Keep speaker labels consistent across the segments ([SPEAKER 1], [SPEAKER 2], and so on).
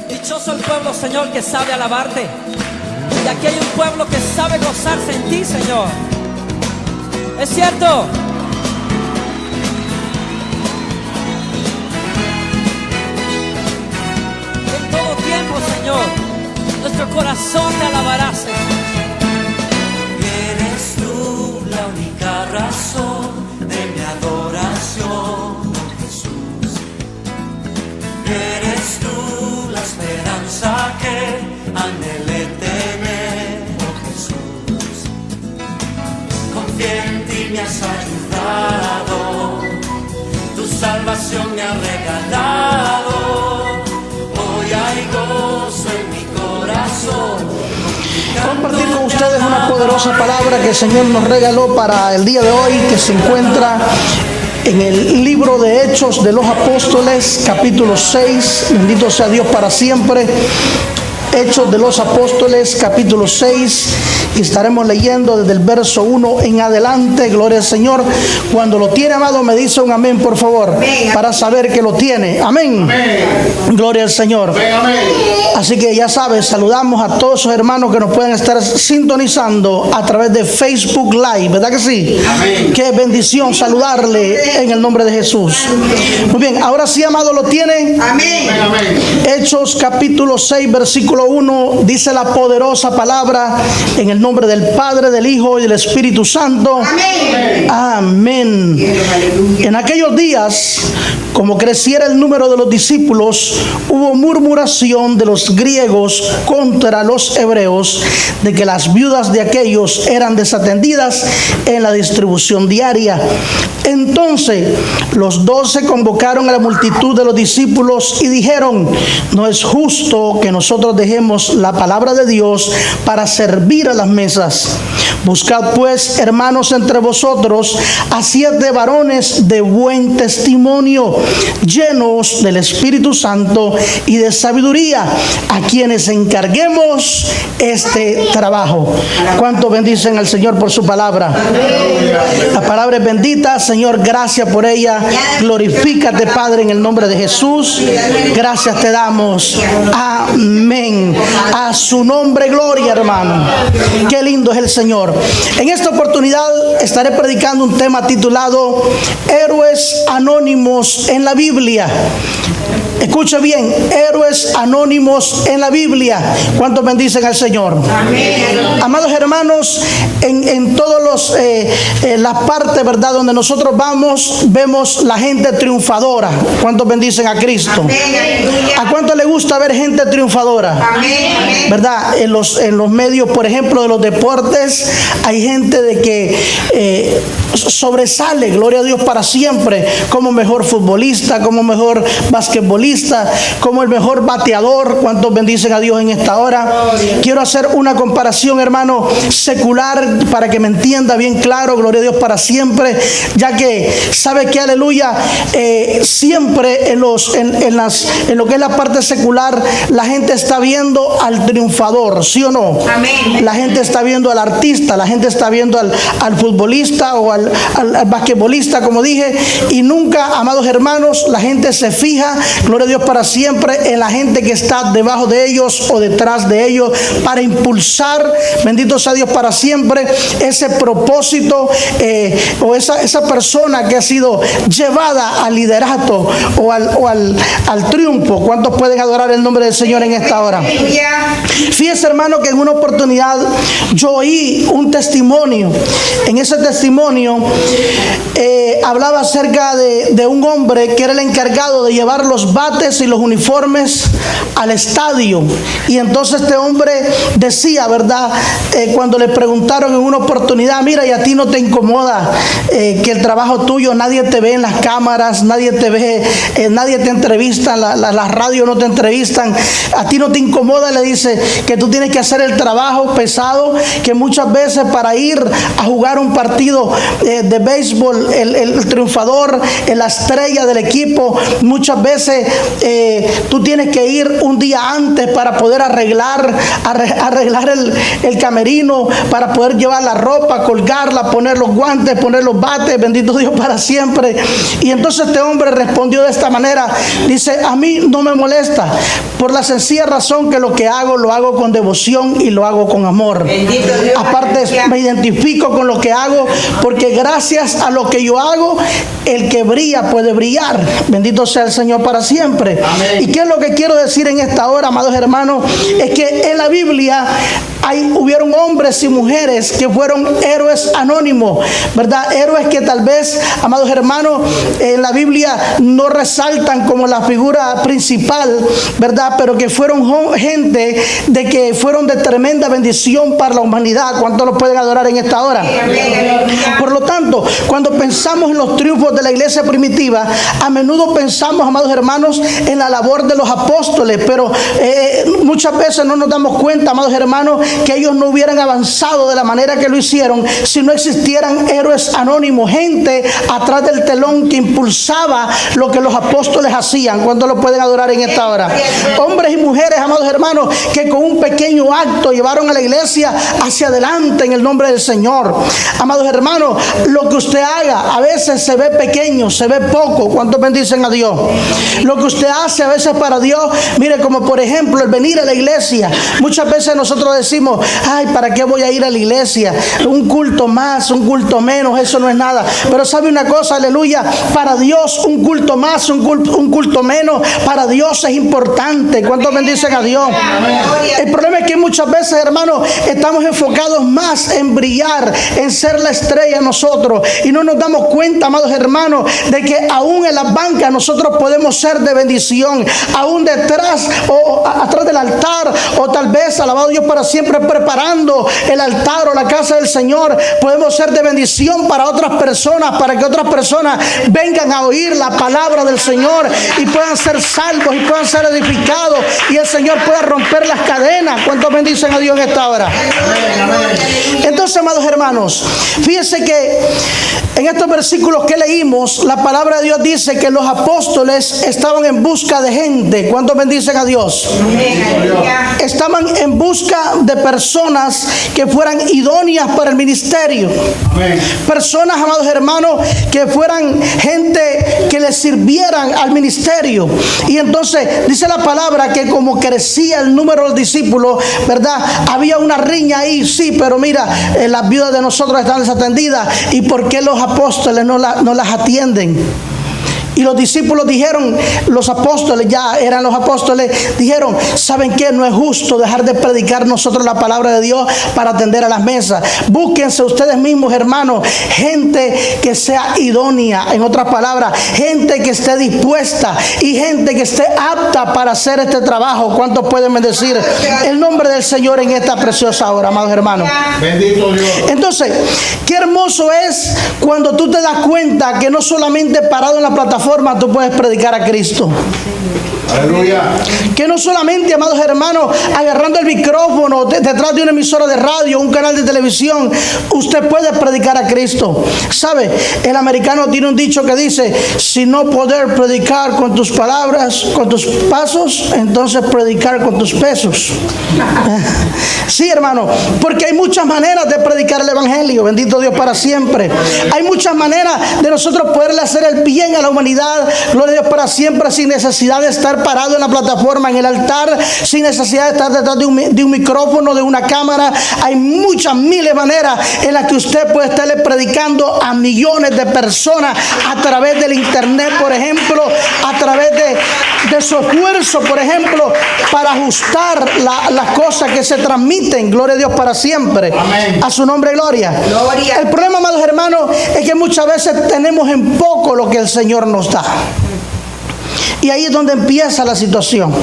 [SPEAKER 1] Dichoso el pueblo, Señor, que sabe alabarte. Y aquí hay un pueblo que sabe gozarse en ti, Señor. Es cierto. En todo tiempo, Señor, nuestro corazón te alabará, Señor.
[SPEAKER 2] Eres tú la única razón de mi adoración, oh Jesús. Eres tú la esperanza que anhelé tener, oh Jesús. Confié en ti, me has ayudado, tu salvación me ha regalado. Hoy hay gozo en mi corazón.
[SPEAKER 3] Compartir con ustedes una poderosa palabra que el Señor nos regaló para el día de hoy, que se encuentra en el libro de Hechos de los Apóstoles, capítulo 6. Bendito sea Dios para siempre. Hechos de los Apóstoles, capítulo 6, y estaremos leyendo desde el verso 1 en adelante. Gloria al Señor. Cuando lo tiene, amado, me dice un amén, por favor, para saber que lo tiene. Amén. Amén. Gloria al Señor. Amén. Así que ya sabes, saludamos a todos esos hermanos que nos pueden estar sintonizando a través de Facebook Live, ¿verdad que sí? Amén. Qué bendición saludarle en el nombre de Jesús. Muy bien, ahora sí, amado, lo tiene. Amén. Hechos capítulo 6, versículo 1, dice la poderosa palabra: en el nombre del Padre, del Hijo y del Espíritu Santo. Amén. Amén. En aquellos días, como creciera el número de los discípulos, hubo murmuración de los griegos contra los hebreos, de que las viudas de aquellos eran desatendidas en la distribución diaria. Entonces los 12 convocaron a la multitud de los discípulos y dijeron: no es justo que nosotros dejemos la palabra de Dios para servir a las mesas. Buscad pues, hermanos, entre vosotros a 7 varones de buen testimonio, llenos del Espíritu Santo y de sabiduría, a quienes encarguemos este trabajo. ¿Cuánto bendicen al Señor por su palabra? La palabra es bendita. Señor, gracias por ella. Glorifícate, Padre, en el nombre de Jesús. Gracias te damos. Amén. A su nombre, gloria, hermano. Qué lindo es el Señor. En esta oportunidad estaré predicando un tema titulado Héroes Anónimos en la Biblia. Escuche bien, héroes anónimos en la Biblia. ¿Cuántos bendicen al Señor? Amén. Amados hermanos, en todas las partes, ¿verdad?, donde nosotros vamos, vemos la gente triunfadora. ¿Cuántos bendicen a Cristo? Amén. ¿A cuánto le gusta ver gente triunfadora? Amén. ¿Verdad? En los medios, por ejemplo, de los deportes, hay gente de que sobresale, gloria a Dios, para siempre, como mejor futbolista, como mejor basquetbolista, como el mejor bateador. ¿Cuántos bendicen a Dios en esta hora? Quiero hacer una comparación, hermano, secular, para que me entienda bien claro, gloria a Dios para siempre, ya que sabe que, aleluya, siempre en lo que es la parte secular, la gente está viendo al triunfador, ¿sí o no? Amén. La gente está viendo al artista, la gente está viendo al futbolista o al basquetbolista, como dije, y nunca, amados hermanos, la gente se fija, gloria a Dios para siempre, en la gente que está debajo de ellos o detrás de ellos, para impulsar, bendito sea Dios para siempre, ese propósito o esa persona que ha sido llevada al liderato o al triunfo. ¿Cuántos pueden adorar el nombre del Señor en esta hora? Fíjese, hermano, que en una oportunidad yo oí un testimonio. En ese testimonio hablaba acerca de un hombre que era el encargado de llevar los bates y los uniformes al estadio. Y entonces este hombre decía, ¿verdad?, cuando le preguntaron en una oportunidad: mira, ¿y a ti no te incomoda que el trabajo tuyo, nadie te ve en las cámaras, nadie te ve, nadie te entrevista, las radios no te entrevistan, a ti no te incomoda? Le dice que tú tienes que hacer el trabajo pesado, que muchas veces para ir a jugar un partido de béisbol, el triunfador, la estrella del equipo, muchas veces tú tienes que ir un día antes para poder arreglar el camerino, para poder llevar la ropa, colgarla, poner los guantes, poner los bates, bendito Dios para siempre. Y entonces este hombre respondió de esta manera, dice, a mí no me molesta, por la sencilla razón que lo que hago, lo hago con devoción y lo hago con amor. Aparte, me identifico con lo que hago, porque gracias a lo que yo hago, el que brilla puede brillar. Bendito sea el Señor para siempre. Amén. ¿Y qué es lo que quiero decir en esta hora, amados hermanos? Es que en la Biblia hubieron hombres y mujeres que fueron héroes anónimos, ¿verdad? Héroes que tal vez, amados hermanos, en la Biblia no resaltan como la figura principal, ¿verdad? Pero que fueron gente de que fueron de tremenda bendición para la humanidad. ¿Cuántos lo pueden adorar en esta hora? Por lo tanto, cuando pensamos en los triunfos de la iglesia primitiva, a menudo pensamos, amados hermanos, en la labor de los apóstoles, pero muchas veces no nos damos cuenta, amados hermanos, que ellos no hubieran avanzado de la manera que lo hicieron si no existieran héroes anónimos, gente atrás del telón que impulsaba lo que los apóstoles hacían. ¿Cuántos lo pueden adorar en esta hora? Hombres y mujeres, amados hermanos, que con un pequeño acto llevaron a la iglesia hacia adelante en el nombre del Señor. Amados hermanos, lo que usted haga a veces se ve pequeño, se ve poco. ¿Cuántos bendicen a Dios? Lo que usted hace a veces para Dios, mire, como por ejemplo el venir a la iglesia. Muchas veces nosotros decimos, ay, ¿para qué voy a ir a la iglesia? Un culto más, un culto menos, eso no es nada. Pero sabe una cosa, aleluya, para Dios un culto más, un culto menos, para Dios es importante. ¿Cuántos bendicen a Dios? El problema es que muchas veces, hermanos, estamos enfocados más en brillar, en ser la estrella nosotros, y no nos damos cuenta, amados hermanos, de que aún en las bancas nosotros podemos ser de bendición, aún detrás o atrás del altar, o tal vez, alabado Dios para siempre, preparando el altar o la casa del Señor, podemos ser de bendición para otras personas, para que otras personas vengan a oír la palabra del Señor y puedan ser salvos y puedan ser edificados, y el Señor pueda romper las cadenas. ¿Cuántos bendicen a Dios en esta hora? Entonces, amados hermanos, fíjense que en estos versículos que leímos, la palabra de Dios dice que los apóstoles estaban en busca de gente. ¿Cuántos bendicen a Dios? Estaban en busca de personas que fueran idóneas para el ministerio. Personas, amados hermanos, que fueran gente que les sirvieran al ministerio. Y entonces dice la palabra que como crecía el número de los discípulos, ¿verdad? Había una riña ahí, sí, pero mira, las viudas de nosotros están desatendidas. ¿Y por qué los apóstoles no las atienden? Y los discípulos dijeron, los apóstoles, ya eran los apóstoles, dijeron, ¿saben qué? No es justo dejar de predicar nosotros la palabra de Dios para atender a las mesas. Búsquense ustedes mismos, hermanos, gente que sea idónea, en otras palabras, gente que esté dispuesta y gente que esté apta para hacer este trabajo. ¿Cuántos pueden bendecir el nombre del Señor en esta preciosa hora, amados hermanos? Bendito Dios. Entonces, qué hermoso es cuando tú te das cuenta que no solamente parado en la plataforma tú puedes predicar a Cristo. Aleluya. Que no solamente, amados hermanos, agarrando el micrófono detrás de una emisora de radio, un canal de televisión, usted puede predicar a Cristo. ¿Sabe? El americano tiene un dicho que dice, si no poder predicar con tus palabras, con tus pasos, entonces predicar con tus pesos. Sí, hermano, porque hay muchas maneras de predicar el evangelio. Bendito Dios para siempre. Hay muchas maneras de nosotros poderle hacer el bien a la humanidad. Gloria a Dios para siempre, sin necesidad de estar parado en la plataforma, en el altar, sin necesidad de estar detrás de un micrófono, de una cámara. Hay muchas, miles de maneras en las que usted puede estarle predicando a millones de personas a través del internet, por ejemplo, a través de su esfuerzo, por ejemplo, para ajustar las cosas que se transmiten. Gloria a Dios para siempre. Amén. A su nombre, gloria. El problema, amados hermanos, es que muchas veces tenemos en poco lo que el Señor nos da. Y ahí es donde empieza la situación.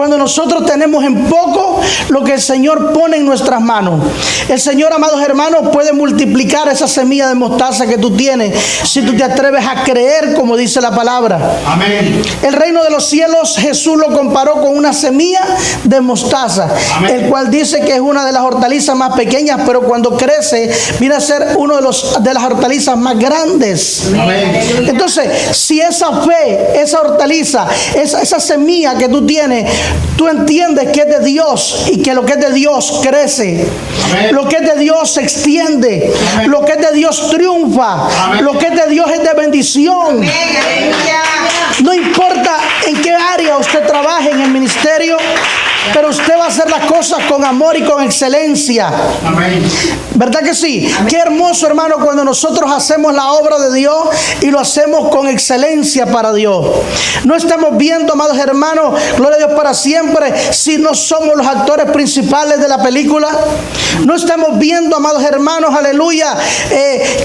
[SPEAKER 3] cuando nosotros tenemos en poco lo que el Señor pone en nuestras manos. El Señor, amados hermanos, puede multiplicar esa semilla de mostaza que tú tienes si tú te atreves a creer como dice la palabra.
[SPEAKER 4] Amén.
[SPEAKER 3] El reino de los cielos Jesús lo comparó con una semilla de mostaza, el cual dice que es una de las hortalizas más pequeñas, pero cuando crece viene a ser uno de las hortalizas más grandes.
[SPEAKER 4] Amén.
[SPEAKER 3] Entonces, si esa fe, esa hortaliza, esa semilla que tú tienes, tú entiendes que es de Dios y que lo que es de Dios crece.
[SPEAKER 4] Amén.
[SPEAKER 3] Lo que es de Dios se extiende.
[SPEAKER 4] Amén.
[SPEAKER 3] Lo que es de Dios triunfa.
[SPEAKER 4] Amén.
[SPEAKER 3] Lo que es de Dios es de bendición. No importa en qué área usted trabaje en el ministerio, pero usted va a hacer las cosas con amor y con excelencia.
[SPEAKER 4] Amén.
[SPEAKER 3] ¿Verdad que sí? Qué hermoso, hermano, cuando nosotros hacemos la obra de Dios y lo hacemos con excelencia para Dios. No estamos viendo, amados hermanos, gloria a Dios para siempre, si no somos los actores principales de la película. No estamos viendo, amados hermanos, aleluya,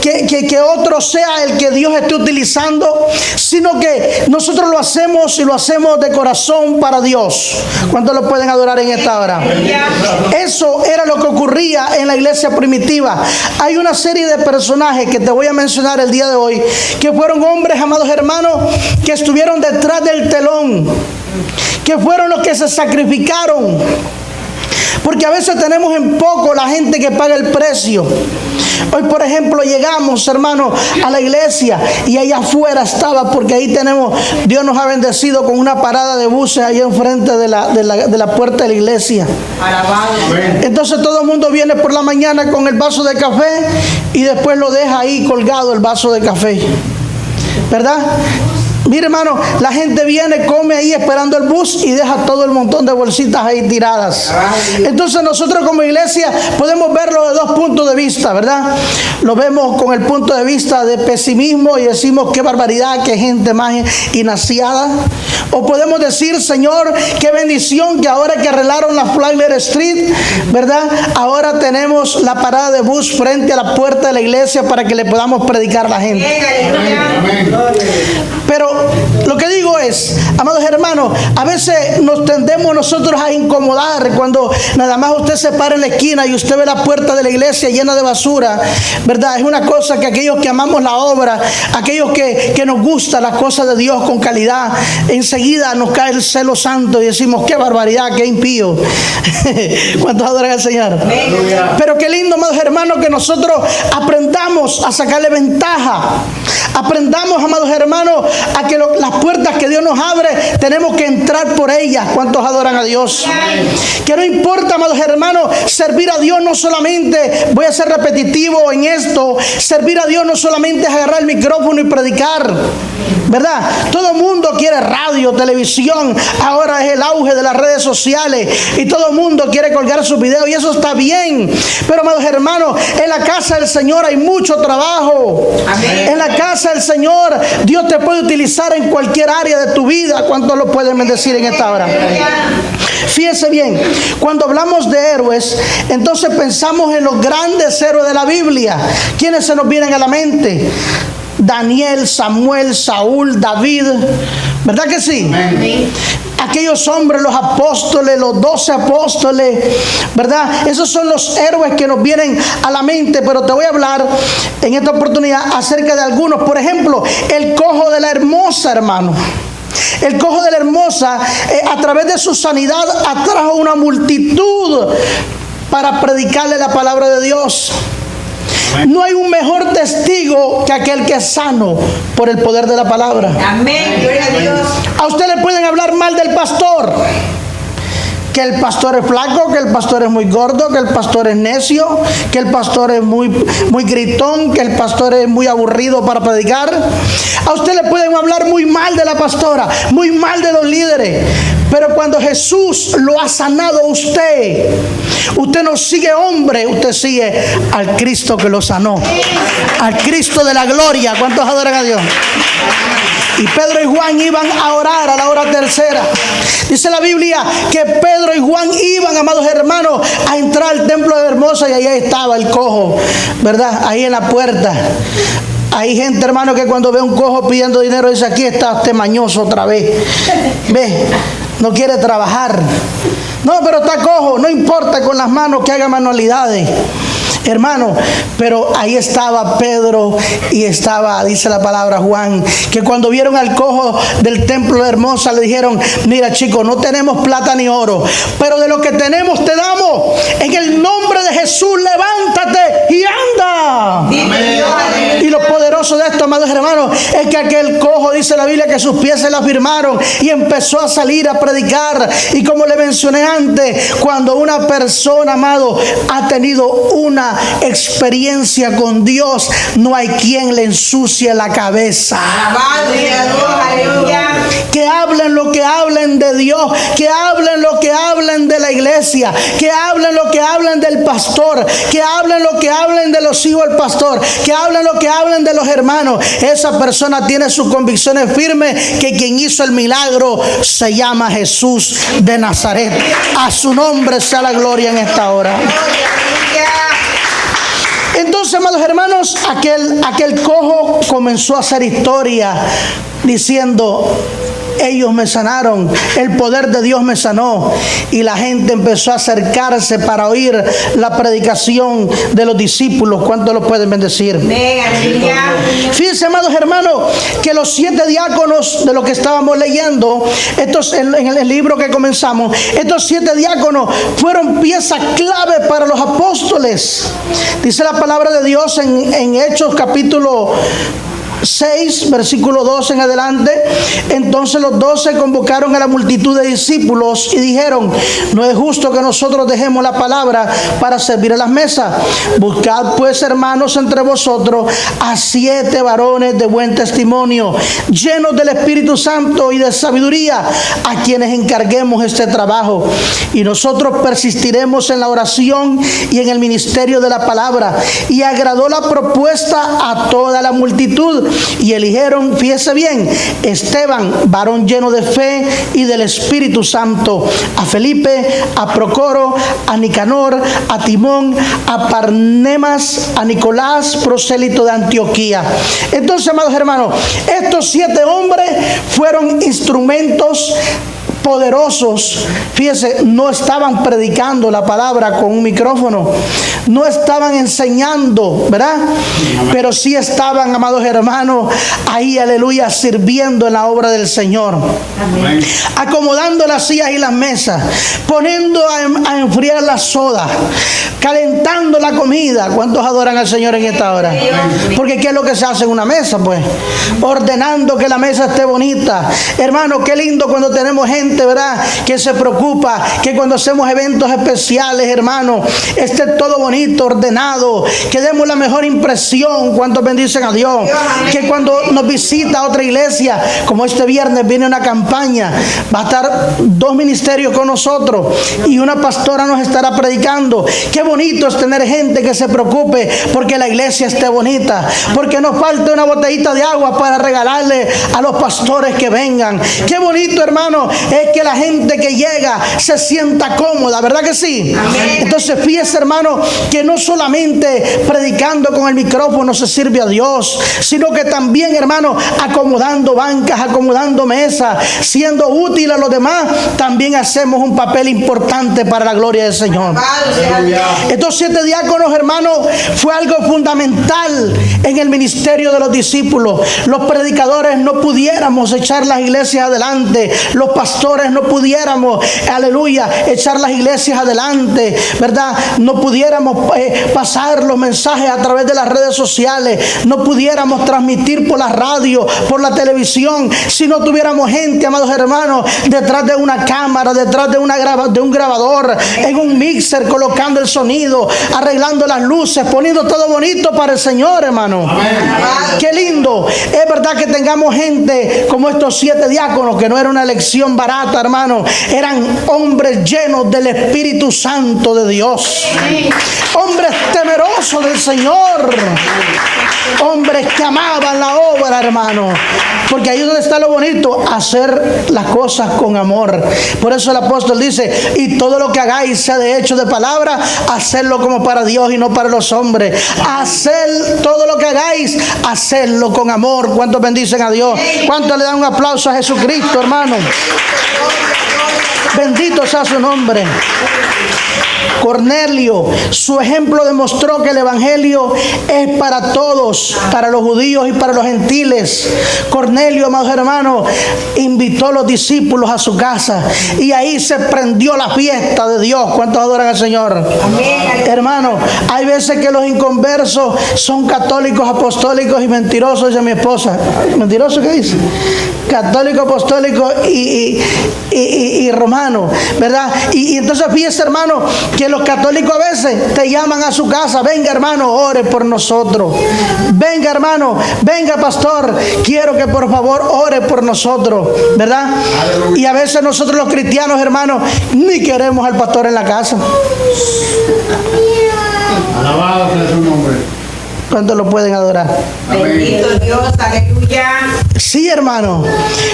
[SPEAKER 3] que otro sea el que Dios esté utilizando, sino que nosotros lo hacemos y lo hacemos de corazón para Dios. ¿Cuántos lo pueden adorar en esta hora? Eso era lo que ocurría en la iglesia primitiva. Hay una serie de personajes que te voy a mencionar el día de hoy, que fueron hombres, amados hermanos, que estuvieron detrás del telón, que fueron los que se sacrificaron. Porque a veces tenemos en poco la gente que paga el precio. Hoy, por ejemplo, llegamos, hermano, a la iglesia y allá afuera estaba, porque ahí tenemos, Dios nos ha bendecido con una parada de buses ahí enfrente de la puerta de la iglesia.
[SPEAKER 4] Alabado.
[SPEAKER 3] Entonces todo el mundo viene por la mañana con el vaso de café y después lo deja ahí colgado el vaso de café, ¿verdad? Mire, hermano, la gente viene, come ahí esperando el bus y deja todo el montón de bolsitas ahí tiradas. Entonces nosotros como iglesia podemos verlo de dos puntos de vista, ¿verdad? Lo vemos con el punto de vista de pesimismo y decimos qué barbaridad, qué gente más inaciada. O podemos decir, Señor, qué bendición que ahora que arreglaron la Flagler Street, ¿verdad? Ahora tenemos la parada de bus frente a la puerta de la iglesia para que le podamos predicar a la gente. Pero lo que digo es, amados hermanos, a veces nos tendemos nosotros a incomodar cuando nada más usted se para en la esquina y usted ve la puerta de la iglesia llena de basura, ¿verdad? Es una cosa que aquellos que amamos la obra, aquellos que nos gustan las cosas de Dios con calidad, enseguida nos cae el celo santo y decimos, qué barbaridad, qué impío. ¿Cuántos adoran al Señor? Pero qué lindo, amados hermanos, que nosotros aprendamos a sacarle ventaja. Aprendamos, amados hermanos, a que las puertas que Dios nos abre, tenemos que entrar por ellas. ¿Cuántos adoran a Dios? Que no importa, amados hermanos, servir a Dios no solamente, voy a ser repetitivo en esto, servir a Dios no solamente es agarrar el micrófono y predicar, ¿verdad? Todo el mundo quiere radio, televisión, ahora es el auge de las redes sociales y todo el mundo quiere colgar sus videos y eso está bien. Pero, amados hermanos, en la casa del Señor hay mucho trabajo. Amén. En la casa del Señor, Dios te puede utilizar en cualquier área de tu vida. ¿Cuántos lo pueden bendecir en esta hora? Fíjese bien, cuando hablamos de héroes, entonces pensamos en los grandes héroes de la Biblia. ¿Quiénes se nos vienen a la mente? Daniel, Samuel, Saúl, David, ¿verdad que sí? Amén. Aquellos hombres, los apóstoles, los 12 apóstoles, ¿verdad? Esos son los héroes que nos vienen a la mente, pero te voy a hablar en esta oportunidad acerca de algunos. Por ejemplo, el cojo de la Hermosa, hermano. El cojo de la Hermosa, a través de su sanidad, atrajo una multitud para predicarle la palabra de Dios. No hay un mejor testigo que aquel que es sano por el poder de la palabra. Amén, gloria a Dios. A usted le pueden hablar mal del pastor, que el pastor es flaco, que el pastor es muy gordo, que el pastor es necio, que el pastor es muy gritón, que el pastor es muy aburrido para predicar. A usted le pueden hablar muy mal de la pastora, muy mal de los líderes. Pero cuando Jesús lo ha sanado a usted, usted no sigue hombre, usted sigue al Cristo que lo sanó, al Cristo de la gloria. ¿Cuántos adoran a Dios? Y Pedro y Juan iban a orar a la hora tercera. Dice la Biblia que Pedro y Juan iban, amados hermanos, a entrar al templo de Hermosa y ahí estaba el cojo, ¿verdad? Ahí en la puerta. Hay gente, hermano, que cuando ve un cojo pidiendo dinero dice, aquí está este mañoso otra vez. Ve, no quiere trabajar. No, pero está cojo, no importa con las manos que haga manualidades. Hermano, pero ahí estaba Pedro y estaba, dice la palabra Juan, que cuando vieron al cojo del templo de Hermosa le dijeron: mira, chico, no tenemos plata ni oro, pero de lo que tenemos te damos. En el nombre de Jesús, levántate y anda. Amén. Y lo poderoso de esto, amados hermanos, es que aquel cojo, dice la Biblia, que sus pies se le afirmaron y empezó a salir a predicar. Y como le mencioné antes, cuando una persona, amado, ha tenido una experiencia con Dios, no hay quien le ensucie la cabeza. Que hablen lo que hablen de Dios, que hablen lo que hablen de la iglesia, que hablen lo que hablen del pastor, que hablen lo que hablen de los hijos del pastor, que hablen lo que hablen de los hermanos. Esa persona tiene sus convicciones firmes que quien hizo el milagro se llama Jesús de Nazaret. A su nombre sea la gloria en esta hora. Entonces, amados hermanos, aquel cojo comenzó a hacer historia diciendo: ellos me sanaron, el poder de Dios me sanó. Y la gente empezó a acercarse para oír la predicación de los discípulos. ¿Cuántos lo pueden bendecir? Fíjense, amados hermanos, que los 7 diáconos de lo que estábamos leyendo, estos en el libro que comenzamos, estos 7 diáconos fueron pieza clave para los apóstoles. Dice la palabra de Dios en Hechos capítulo 6, versículo 12 en adelante: entonces los 12 convocaron a la multitud de discípulos y dijeron: no es justo que nosotros dejemos la palabra para servir a las mesas. Buscad pues, hermanos, entre vosotros a 7 varones de buen testimonio, llenos del Espíritu Santo y de sabiduría, a quienes encarguemos este trabajo. Y nosotros persistiremos en la oración y en el ministerio de la palabra. Y agradó la propuesta a toda la multitud. Y eligieron, fíjese bien, Esteban, varón lleno de fe y del Espíritu Santo, a Felipe, a Procoro, a Nicanor, a Timón, a Parnemas, a Nicolás, prosélito de Antioquía. Entonces, amados hermanos, estos 7 hombres fueron instrumentos poderosos. Fíjense, no estaban predicando la palabra con un micrófono, no estaban enseñando, ¿verdad? Pero sí estaban, amados hermanos, ahí, aleluya, sirviendo en la obra del Señor. Amén. Acomodando las sillas y las mesas, poniendo a enfriar la soda, calentando la comida. ¿Cuántos adoran al Señor en esta hora? Porque ¿qué es lo que se hace en una mesa? Pues ordenando que la mesa esté bonita. Hermano, qué lindo cuando tenemos gente, ¿verdad?, que se preocupa que cuando hacemos eventos especiales, hermano, esté todo bonito, ordenado, que demos la mejor impresión. ¿Cuántos bendicen a Dios? Que cuando nos visita otra iglesia, como este viernes viene una campaña, va a estar 2 ministerios con nosotros y una pastora nos estará predicando. Qué bonito es tener gente que se preocupe porque la iglesia esté bonita, porque nos falte una botellita de agua para regalarle a los pastores que vengan. Qué bonito, hermano, es que la gente que llega se sienta cómoda, ¿verdad que sí? Amén. Entonces fíjese, hermano, que no solamente predicando con el micrófono se sirve a Dios, sino que también, hermano, acomodando bancas, acomodando mesas, siendo útil a los demás, también hacemos un papel importante para la gloria del Señor. Estos 7 diáconos, hermano, fue algo fundamental en el ministerio de los discípulos. Los predicadores no pudiéramos echar las iglesias adelante, los pastores no pudiéramos, aleluya, echar las iglesias adelante, ¿verdad? No pudiéramos pasar los mensajes a través de las redes sociales, no pudiéramos transmitir por la radio, por la televisión, si no tuviéramos gente, amados hermanos, detrás de una cámara, detrás de un grabador, en un mixer, colocando el sonido, arreglando las luces, poniendo todo bonito para el Señor, hermano. Amén. Qué lindo. Es verdad que tengamos gente como estos 7 diáconos, que no era una elección barata, hermano, eran hombres llenos del Espíritu Santo de Dios. hombres temerosos del Señor, hombres que amaban la obra, hermano, porque ahí es donde está lo bonito, hacer las cosas con amor. Por eso el apóstol dice, y todo lo que hagáis, sea de hecho de palabra, hacerlo como para Dios y no para los hombres. Hacer todo lo que hagáis, hacerlo con amor. ¿Cuántos bendicen a Dios? ¿Cuántos le dan un aplauso a Jesucristo, hermano? Bendito sea su nombre. Cornelio, su ejemplo demostró que el evangelio es para todos, para los judíos y para los gentiles. Cornelio, amados hermanos, invitó a los discípulos a su casa y ahí se prendió la fiesta de Dios. ¿Cuántos adoran al Señor? Amén. Hermano, hay veces que los inconversos son católicos, apostólicos y mentirosos, dice mi esposa. ¿Mentiroso qué dice? Católico, apostólico y romano, ¿verdad? Y entonces fíjese, hermano, que los católicos a veces te llaman a su casa: venga, hermano, ore por nosotros. Venga, hermano, venga, pastor, quiero que por favor ore por nosotros, ¿verdad? Y a veces nosotros los cristianos, hermanos, ni queremos al pastor en la casa.
[SPEAKER 4] Alabado sea su nombre.
[SPEAKER 3] ¿Cuántos lo pueden adorar?
[SPEAKER 4] Bendito Dios, aleluya.
[SPEAKER 3] Sí, hermano.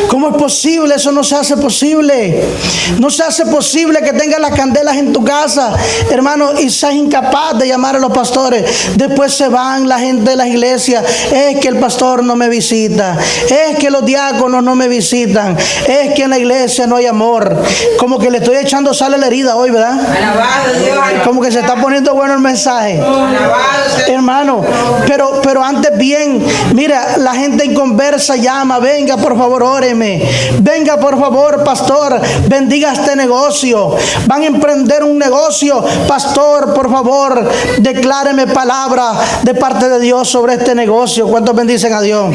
[SPEAKER 3] ¿Cómo es posible? Eso no se hace posible. No se hace posible que tengas las candelas en tu casa, hermano, y seas incapaz de llamar a los pastores. Después se van la gente de la iglesia. Es que el pastor no me visita. Es que los diáconos no me visitan. Es que en la iglesia no hay amor. Como que le estoy echando sal a la herida hoy, ¿verdad?
[SPEAKER 4] Alabado Dios.
[SPEAKER 3] Como que se está poniendo bueno el mensaje.
[SPEAKER 4] Alabado sea.
[SPEAKER 3] Hermano, pero antes bien, mira, la gente inconversa llama: venga, por favor, óreme. Venga, por favor, pastor, bendiga este negocio. Van a emprender un negocio. Pastor, por favor, decláreme palabra de parte de Dios sobre este negocio. ¿Cuántos bendicen a Dios?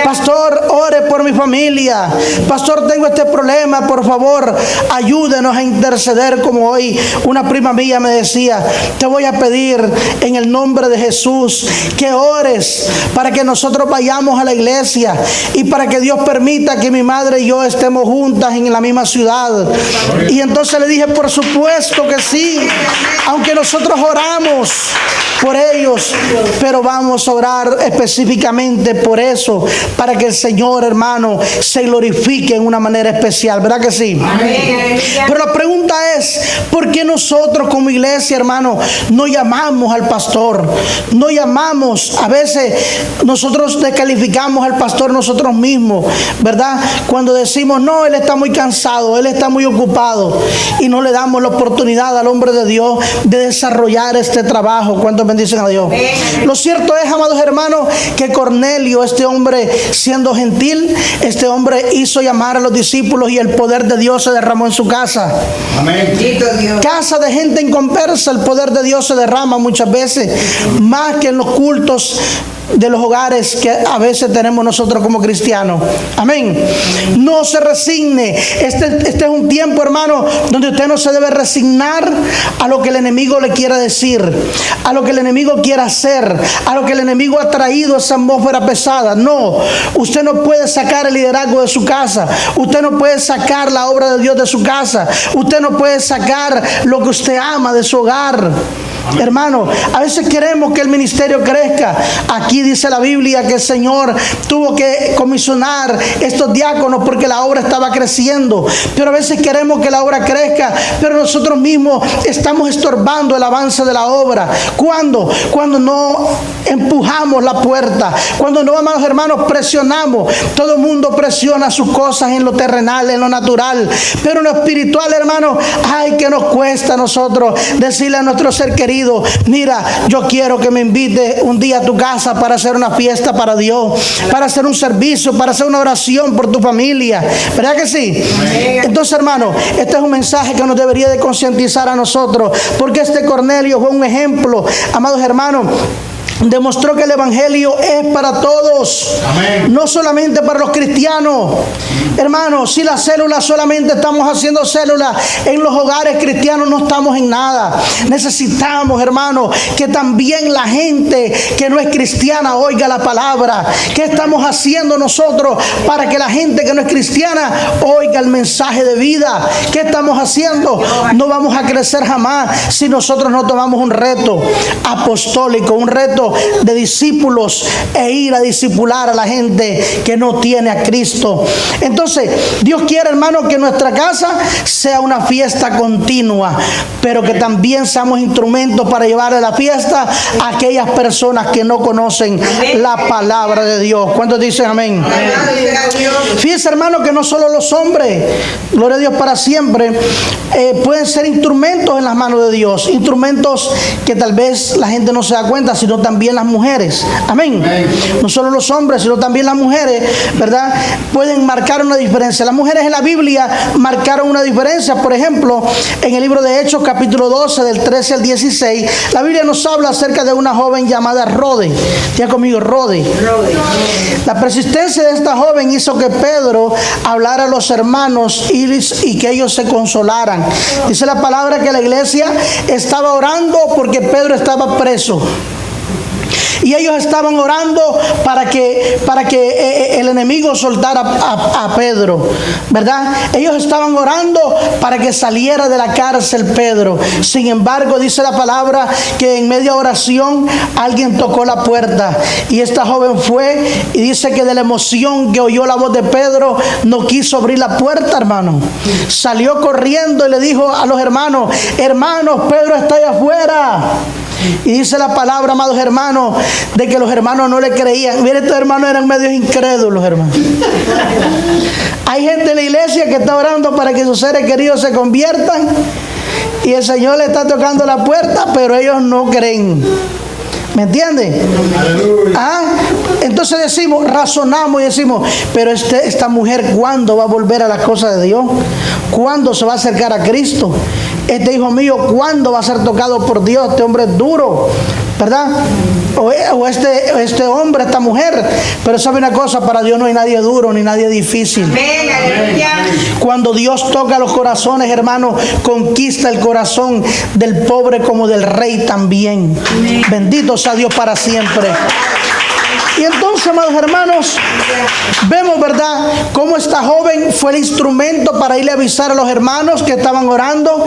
[SPEAKER 3] Pastor, ore por mi familia. Pastor, tengo este problema, por favor, ayúdenos a interceder. Como hoy una prima mía me decía: te voy a pedir en el nombre de Jesús que ores para que nosotros vayamos a la iglesia y para que Dios permita que mi madre y yo estemos juntas en la misma ciudad. Y entonces le dije: por supuesto que sí, aunque nosotros oramos por ellos, pero vamos a orar específicamente por eso, para que el Señor, hermano, se glorifique en una manera especial, ¿verdad que sí? Pero la pregunta es: ¿por qué nosotros como iglesia, hermano, no llamamos al pastor? No llamamos, a veces nosotros descalificamos al pastor nosotros mismos, ¿verdad? Cuando decimos: no, él está muy cansado, él está muy ocupado, y no le damos la oportunidad al hombre de Dios de desarrollar este trabajo. ¿Cuántos bendicen a Dios? Lo cierto es, amados hermanos, que Cornelio, este hombre siendo gentil, este hombre hizo llamar a los discípulos y el poder de Dios se derramó en su casa.
[SPEAKER 4] Amén.
[SPEAKER 3] Casa de gente inconversa, el poder de Dios se derrama muchas veces, más que en los cultos de los hogares que a veces tenemos nosotros como cristianos. Amén. No se resigne. Este es un tiempo, hermano, donde usted no se debe resignar a lo que el enemigo le quiera decir, a lo que el enemigo quiera hacer, a lo que el enemigo ha traído esa atmósfera pesada. No, usted no puede sacar el liderazgo de su casa. Usted no puede sacar la obra de Dios de su casa. Usted no puede sacar lo que usted ama de su hogar. Hermano, a veces queremos que el ministerio crezca. Aquí dice la Biblia que el Señor tuvo que comisionar estos diáconos porque la obra estaba creciendo. Pero a veces queremos que la obra crezca, pero nosotros mismos estamos estorbando el avance de la obra. ¿Cuándo? Cuando no empujamos la puerta. Cuando no, amados hermanos, presionamos. Todo el mundo presiona sus cosas en lo terrenal, en lo natural. Pero en lo espiritual, hermano, ay, que nos cuesta a nosotros decirle a nuestro ser querido: mira, yo quiero que me invite un día a tu casa para hacer una fiesta para Dios, para hacer un servicio, para hacer una oración por tu familia. ¿Verdad que sí? Entonces, hermano, este es un mensaje que nos debería de concientizar a nosotros, porque este Cornelio fue un ejemplo, amados hermanos, demostró que el evangelio es para todos.
[SPEAKER 5] Amén.
[SPEAKER 3] No solamente para los cristianos. Hermanos, si las células solamente estamos haciendo células en los hogares cristianos, no estamos en nada. Necesitamos, hermanos, que también la gente que no es cristiana oiga la palabra. ¿Qué estamos haciendo nosotros para que la gente que no es cristiana oiga el mensaje de vida? ¿Qué estamos haciendo? No vamos a crecer jamás si nosotros no tomamos un reto apostólico, un reto de discípulos e ir a discipular a la gente que no tiene a Cristo. Entonces, Dios quiere, hermano, que nuestra casa sea una fiesta continua, pero que también seamos instrumentos para llevarle la fiesta a aquellas personas que no conocen la palabra de Dios. ¿Cuántos dicen amén? Fíjense, hermano, que no solo los hombres, gloria a Dios para siempre, pueden ser instrumentos en las manos de Dios, instrumentos que tal vez la gente no se da cuenta, sino también las mujeres. Amén. No solo los hombres, sino también las mujeres, ¿verdad? Pueden marcar una diferencia. Las mujeres en la Biblia marcaron una diferencia. Por ejemplo, en el libro de Hechos, capítulo 12, del 13 al 16, la Biblia nos habla acerca de una joven llamada Rode. Ya conmigo, Rode. La persistencia de esta joven hizo que Pedro hablara a los hermanos y que ellos se consolaran. Dice la palabra que la iglesia estaba orando porque Pedro estaba preso. Y ellos estaban orando para que el enemigo soltara a Pedro, ¿verdad? Ellos estaban orando para que saliera de la cárcel Pedro. Sin embargo, dice la palabra que en media oración alguien tocó la puerta. Y esta joven fue y dice que de la emoción que oyó la voz de Pedro no quiso abrir la puerta, hermano. Salió corriendo y le dijo a los hermanos: hermanos, Pedro está allá afuera. Y dice la palabra, amados hermanos, de que los hermanos no le creían. Miren, estos hermanos eran medios incrédulos, hermanos. Hay gente en la iglesia que está orando para que sus seres queridos se conviertan, y el Señor le está tocando la puerta, pero ellos no creen. ¿Me entienden? ¿Ah? Entonces decimos, razonamos y decimos: pero esta mujer, ¿cuándo va a volver a las cosas de Dios? ¿Cuándo se va a acercar a Cristo? Este hijo mío, ¿cuándo va a ser tocado por Dios? Este hombre es duro, ¿verdad? O este hombre, esta mujer. Pero sabe una cosa, para Dios no hay nadie duro ni nadie difícil. Cuando Dios toca los corazones, hermano, conquista el corazón del pobre como del rey también. Bendito sea Dios para siempre. Y entonces, amados hermanos, vemos, ¿verdad?, cómo esta joven fue el instrumento para irle a avisar a los hermanos que estaban orando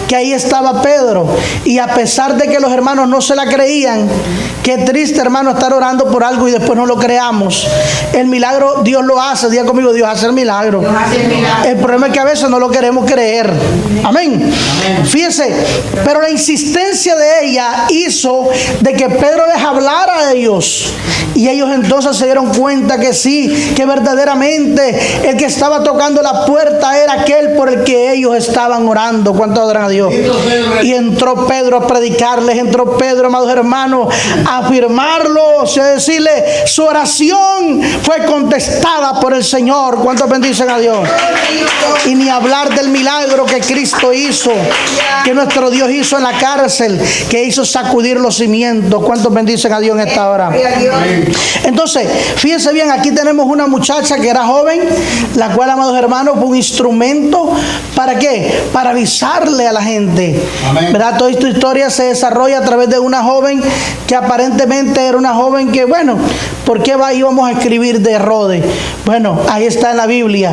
[SPEAKER 3] que ahí estaba Pedro. Y a pesar de que los hermanos no se la creían, qué triste, hermano, estar orando por algo y después no lo creamos. El milagro Dios lo hace. Diga conmigo: Dios hace el milagro. El problema es que a veces no lo queremos creer. Amén. Fíjense, pero la insistencia de ella hizo de que Pedro les hablara a ellos. Y ellos entonces se dieron cuenta que sí, que verdaderamente el que estaba tocando la puerta era aquel por el que ellos estaban orando. ¿Cuánto adoran a Dios? Y entró Pedro a predicarles, entró Pedro, amados hermanos, a afirmarlos, a decirle: su oración fue contestada por el Señor. ¿Cuántos bendicen a Dios? Y ni hablar del milagro que Cristo hizo, que nuestro Dios hizo en la cárcel, que hizo sacudir los cimientos. ¿Cuántos bendicen a Dios en esta hora? Entonces, fíjense bien, aquí tenemos una muchacha que era joven, la cual, amados hermanos, fue un instrumento. ¿Para qué? Para avisarle a la gente. Amén. ¿Verdad? Toda esta historia se desarrolla a través de una joven que aparentemente era una joven que, bueno, ¿por qué íbamos a escribir de Rode? Bueno, ahí está en la Biblia,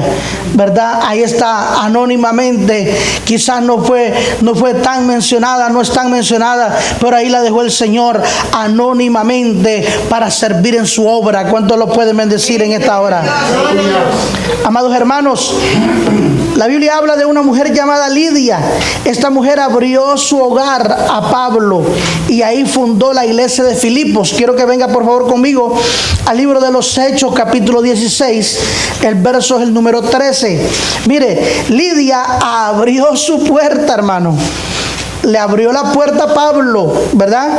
[SPEAKER 3] ¿verdad? Ahí está anónimamente. Quizás no fue tan mencionada, no es tan mencionada, pero ahí la dejó el Señor anónimamente para servir en su obra. ¿Cuántos lo pueden bendecir en esta hora? Amados hermanos, la Biblia habla de una mujer llamada Lidia. Esta mujer abrió su hogar a Pablo y ahí fundó la iglesia de Filipos. Quiero que venga por favor conmigo al libro de los Hechos, capítulo 16, el verso es el número 13. Mire, Lidia abrió su puerta, hermano. Le abrió la puerta a Pablo, ¿verdad?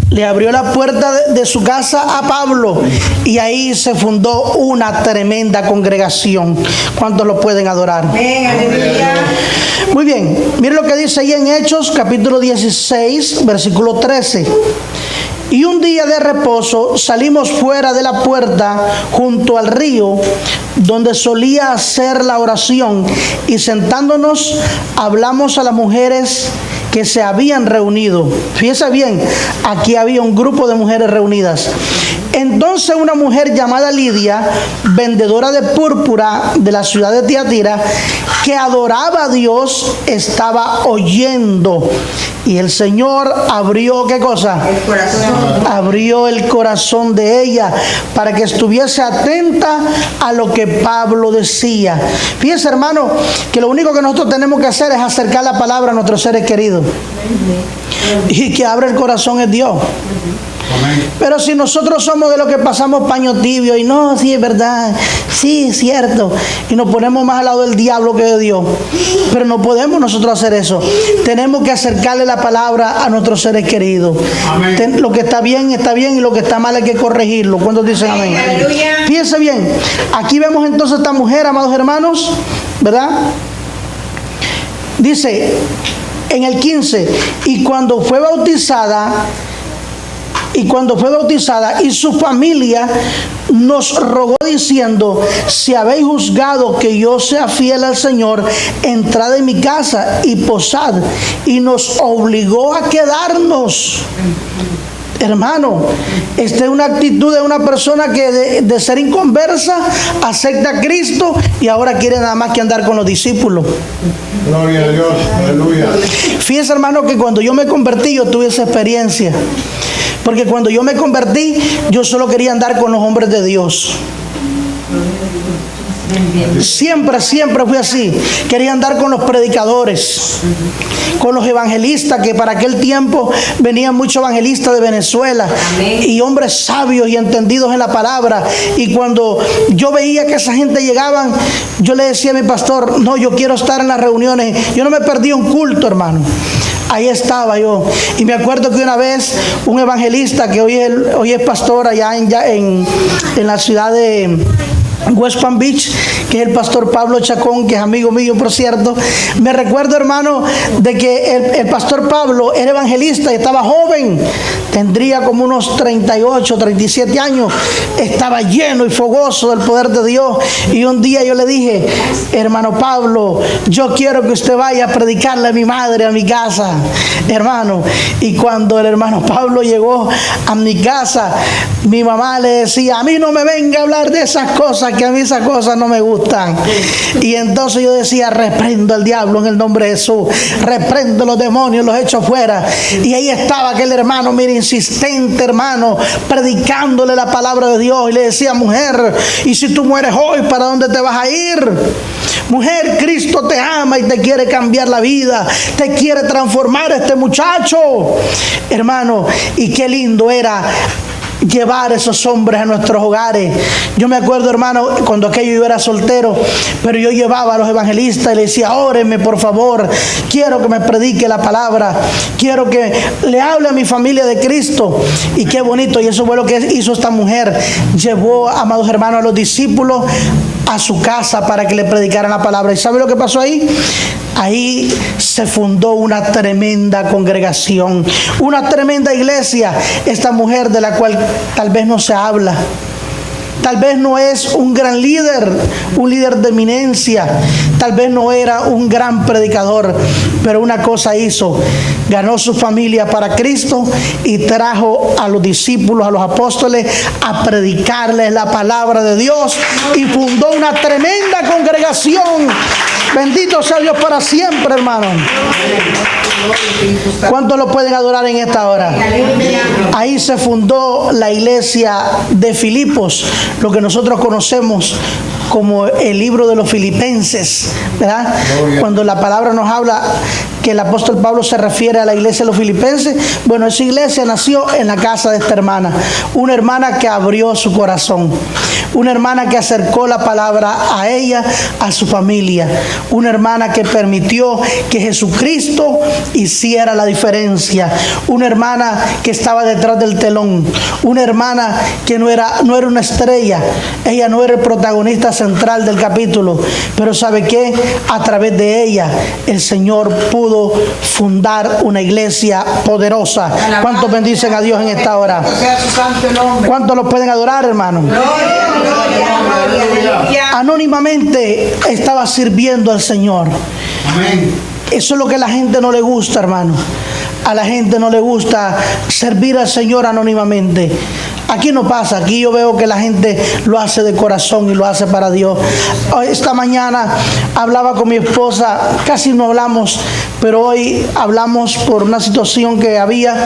[SPEAKER 3] Le abrió la puerta de su casa a Pablo y ahí se fundó una tremenda congregación. ¿Cuántos lo pueden adorar? Muy bien, Mire lo que dice ahí en Hechos, capítulo 16, versículo 13. Y un día de reposo salimos fuera de la puerta junto al río donde solía hacer la oración, y sentándonos hablamos a las mujeres que se habían reunido. Fíjese bien, aquí había un grupo de mujeres reunidas. Entonces una mujer llamada Lidia, vendedora de púrpura de la ciudad de Tiatira, que adoraba a Dios, estaba oyendo. Y el Señor abrió, ¿qué cosa?
[SPEAKER 4] El corazón.
[SPEAKER 3] Abrió el corazón de ella para que estuviese atenta a lo que Pablo decía. Fíjense, hermano, que lo único que nosotros tenemos que hacer es acercar la palabra a nuestros seres queridos. Y que abre el corazón es Dios. Pero si nosotros somos de los que pasamos paño tibio y no, sí es verdad, sí es cierto, y nos ponemos más al lado del diablo que de Dios, pero no podemos nosotros hacer eso. Tenemos que acercarle la palabra a nuestros seres queridos. Lo que está bien y lo que está mal hay que corregirlo. ¿Cuántos dicen amén?
[SPEAKER 4] Aleluya.
[SPEAKER 3] Fíjense bien, aquí vemos entonces esta mujer, amados hermanos, ¿verdad? Dice en el 15, y cuando fue bautizada y su familia nos rogó diciendo: si habéis juzgado que yo sea fiel al Señor, entrad en mi casa y posad. Y nos obligó a quedarnos. Hermano, esta es una actitud de una persona que de ser inconversa acepta a Cristo y ahora quiere nada más que andar con los discípulos.
[SPEAKER 5] Gloria a Dios, aleluya.
[SPEAKER 3] Fíjese, hermano, que cuando yo me convertí, yo tuve esa experiencia. Porque cuando yo me convertí, yo solo quería andar con los hombres de Dios. Siempre fui así. Quería andar con los predicadores, con los evangelistas, que para aquel tiempo venían muchos evangelistas de Venezuela.
[SPEAKER 4] Amén.
[SPEAKER 3] Y hombres sabios y entendidos en la palabra. Y cuando yo veía que esa gente llegaban, yo le decía a mi pastor: no, yo quiero estar en las reuniones. Yo no me perdí un culto, hermano. Ahí estaba yo. Y me acuerdo que una vez un evangelista que hoy es pastor allá en la ciudad de West Palm Beach, que es el pastor Pablo Chacón, que es amigo mío, por cierto. Me recuerdo, hermano, de que el pastor Pablo era evangelista y estaba joven, tendría como unos 38, 37 años, estaba lleno y fogoso del poder de Dios. Y un día yo le dije: hermano Pablo, yo quiero que usted vaya a predicarle a mi madre a mi casa, hermano. Y cuando el hermano Pablo llegó a mi casa, mi mamá le decía: a mí no me venga a hablar de esas cosas, que a mí esas cosas no me gustan. Y entonces yo decía: reprendo al diablo en el nombre de Jesús, reprendo los demonios, los echo fuera. Y ahí estaba aquel hermano, mire, insistente, hermano, predicándole la palabra de Dios. Y le decía: mujer, y si tú mueres hoy, ¿para dónde te vas a ir? Mujer, Cristo te ama y te quiere cambiar la vida, te quiere transformar este muchacho, hermano. Y qué lindo era llevar esos hombres a nuestros hogares. Yo me acuerdo, hermano, cuando aquello yo era soltero, pero yo llevaba a los evangelistas y le decía: órenme por favor, quiero que me predique la palabra, quiero que le hable a mi familia de Cristo. Y qué bonito, y eso fue lo que hizo esta mujer. Llevó, amados hermanos, a los discípulos a su casa para que le predicaran la palabra. ¿Y sabe lo que pasó ahí? Ahí se fundó una tremenda congregación, una tremenda iglesia. Esta mujer, de la cual tal vez no se habla, tal vez no es un gran líder, un líder de eminencia, tal vez no era un gran predicador, pero una cosa hizo: ganó su familia para Cristo y trajo a los discípulos, a los apóstoles, a predicarles la palabra de Dios, y fundó una tremenda congregación. Bendito sea Dios para siempre, hermano. ¿Cuántos lo pueden adorar en esta hora? Ahí se fundó la iglesia de Filipos, lo que nosotros conocemos como el libro de los Filipenses, ¿verdad? Cuando la palabra nos habla que el apóstol Pablo se refiere a la iglesia de los filipenses. Bueno, esa iglesia nació en la casa de esta hermana. Una hermana que abrió su corazón. Una hermana que acercó la palabra a ella, a su familia. Una hermana que permitió que Jesucristo hiciera la diferencia. Una hermana que estaba detrás del telón. Una hermana que no era una estrella. Ella no era el protagonista central del capítulo. Pero ¿sabe qué? A través de ella el Señor pudo fundar una iglesia poderosa. ¿Cuántos bendicen a Dios en esta hora? ¿Cuántos lo pueden adorar, hermano? Anónimamente estaba sirviendo al Señor.
[SPEAKER 5] Amén.
[SPEAKER 3] Eso es lo que a la gente no le gusta, hermano. A la gente no le gusta servir al Señor anónimamente. Aquí no pasa, aquí yo veo que la gente lo hace de corazón y lo hace para Dios. Esta mañana hablaba con mi esposa, casi no hablamos, pero hoy hablamos por una situación que había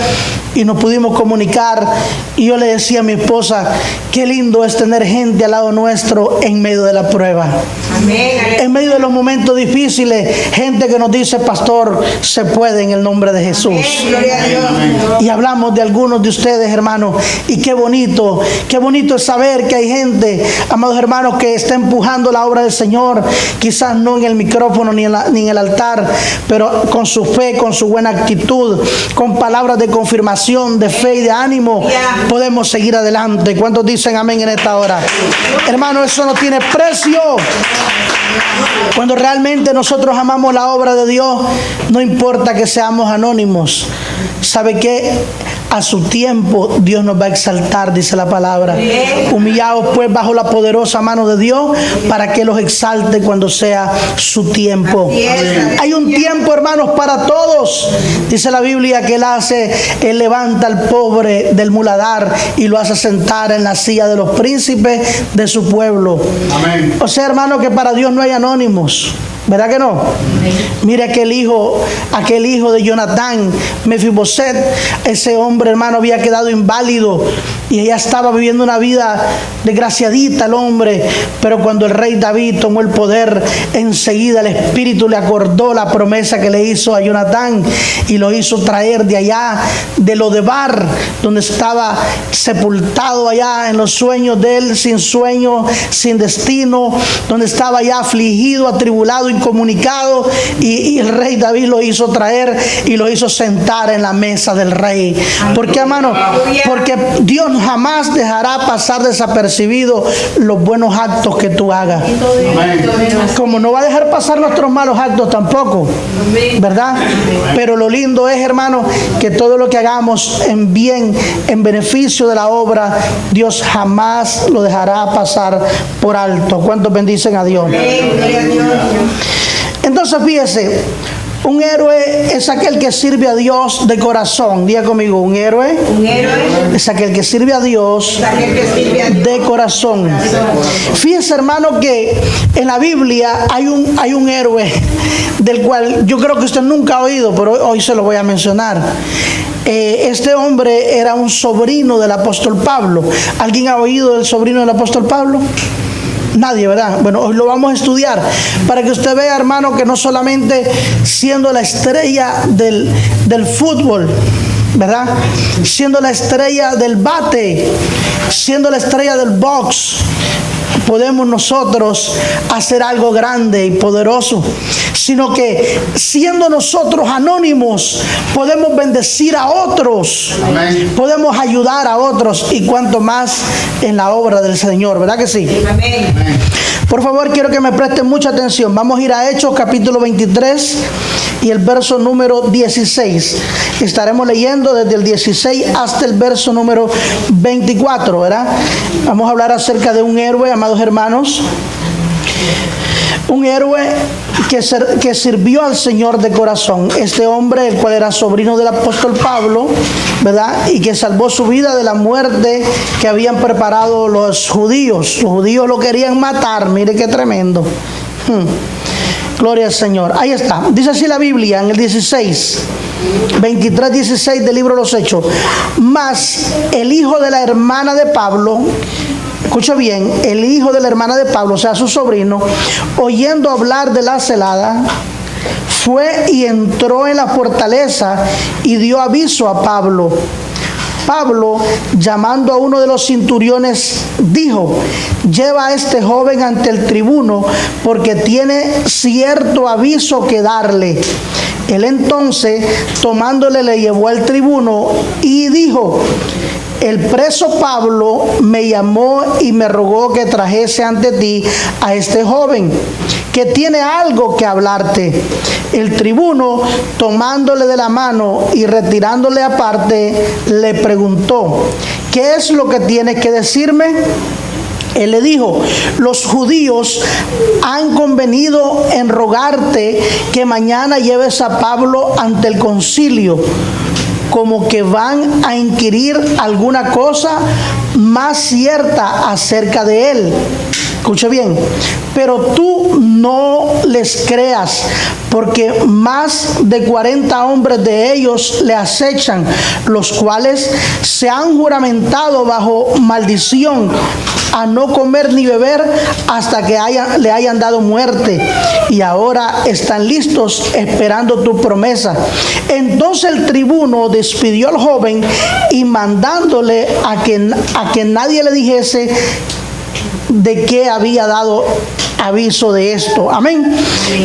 [SPEAKER 3] y nos pudimos comunicar. Y yo le decía a mi esposa, qué lindo es tener gente al lado nuestro en medio de la prueba.
[SPEAKER 4] Amén.
[SPEAKER 3] En medio de los momentos difíciles, gente que nos dice, pastor, se puede en el nombre de Jesús.
[SPEAKER 4] Amén. Gloria a Dios.
[SPEAKER 3] Y hablamos de algunos de ustedes, hermanos, y qué bonito es saber que hay gente, amados hermanos, que está empujando la obra del Señor, quizás no en el micrófono ni en el altar, pero con su fe, con su buena actitud, con palabras de confirmación, de fe y de ánimo, podemos seguir adelante. ¿Cuántos dicen amén en esta hora? Hermano, eso no tiene precio. Cuando realmente nosotros amamos la obra de Dios, no importa que seamos anónimos. ¿Sabe qué? A su tiempo Dios nos va a exaltar, dice la palabra. Humillados pues bajo la poderosa mano de Dios, para que los exalte cuando sea su tiempo. Hay un tiempo, hermanos, para todos. Dice la Biblia que Él levanta al pobre del muladar y lo hace sentar en la silla de los príncipes de su pueblo.
[SPEAKER 5] Amén.
[SPEAKER 3] O sea, hermano, que para Dios no hay anónimos. ¿Verdad que no? Mire aquel hijo de Jonatán, Mefiboset. Ese hombre, hermano, había quedado inválido y ella estaba viviendo una vida desgraciadita, el hombre. Pero cuando el rey David tomó el poder, enseguida el Espíritu le acordó la promesa que le hizo a Jonatán y lo hizo traer de allá, de Lodebar, donde estaba sepultado allá en los sueños de él, sin sueño, sin destino, donde estaba ya afligido, atribulado, incomunicado, y el rey David lo hizo traer y lo hizo sentar en la mesa del rey. ¿Por qué, hermano? Porque Dios jamás dejará pasar desapercibido los buenos actos que tú hagas. Como no va a dejar pasar nuestros malos actos tampoco, ¿verdad? Pero lo lindo es, hermano, que todo lo que hagamos en bien, en beneficio de la obra, Dios jamás lo dejará pasar por alto. ¿Cuántos bendicen a Dios? Entonces, fíjese, un héroe es aquel que sirve a Dios de corazón. Diga conmigo, un héroe es aquel que sirve a Dios de corazón. Fíjese, hermano, que en la Biblia hay un héroe del cual yo creo que usted nunca ha oído, pero hoy se lo voy a mencionar. Este hombre era un sobrino del apóstol Pablo. ¿Alguien ha oído del sobrino del apóstol Pablo? Nadie, ¿verdad? Bueno, hoy lo vamos a estudiar para que usted vea, hermano, que no solamente siendo la estrella del fútbol, ¿verdad? Siendo la estrella del bate, siendo la estrella del box, podemos nosotros hacer algo grande y poderoso, sino que siendo nosotros anónimos podemos bendecir a otros. Amén. Podemos ayudar a otros, y cuanto más en la obra del Señor, ¿verdad que sí? Amén. Por favor, quiero que me presten mucha atención. Vamos a ir a Hechos capítulo 23 y el verso número 16. Estaremos leyendo desde el 16 hasta el verso número 24, ¿verdad? Vamos a hablar acerca de un héroe, amados hermanos. Un héroe que sirvió al Señor de corazón. Este hombre, el cual era sobrino del apóstol Pablo, ¿verdad? Y que salvó su vida de la muerte que habían preparado los judíos. Los judíos lo querían matar. Mire qué tremendo. Gloria al Señor. Ahí está. Dice así la Biblia en el 23:16 del libro de los Hechos. Mas el hijo de la hermana de Pablo, escucha bien, el hijo de la hermana de Pablo, o sea, su sobrino, oyendo hablar de la celada, fue y entró en la fortaleza y dio aviso a Pablo. Pablo, llamando a uno de los centuriones, dijo: lleva a este joven ante el tribuno, porque tiene cierto aviso que darle. Él entonces, tomándole, le llevó al tribuno y dijo: el preso Pablo me llamó y me rogó que trajese ante ti a este joven, que tiene algo que hablarte. El tribuno, tomándole de la mano y retirándole aparte, le preguntó: ¿qué es lo que tienes que decirme? Él le dijo: los judíos han convenido en rogarte que mañana lleves a Pablo ante el concilio, como que van a inquirir alguna cosa más cierta acerca de él. Escuche bien, pero tú no les creas, porque más de 40 hombres de ellos le acechan, los cuales se han juramentado bajo maldición a no comer ni beber hasta que le hayan dado muerte, y ahora están listos esperando tu promesa. Entonces el tribuno despidió al joven y mandándole a que nadie le dijese de qué había dado aviso de esto. Amén.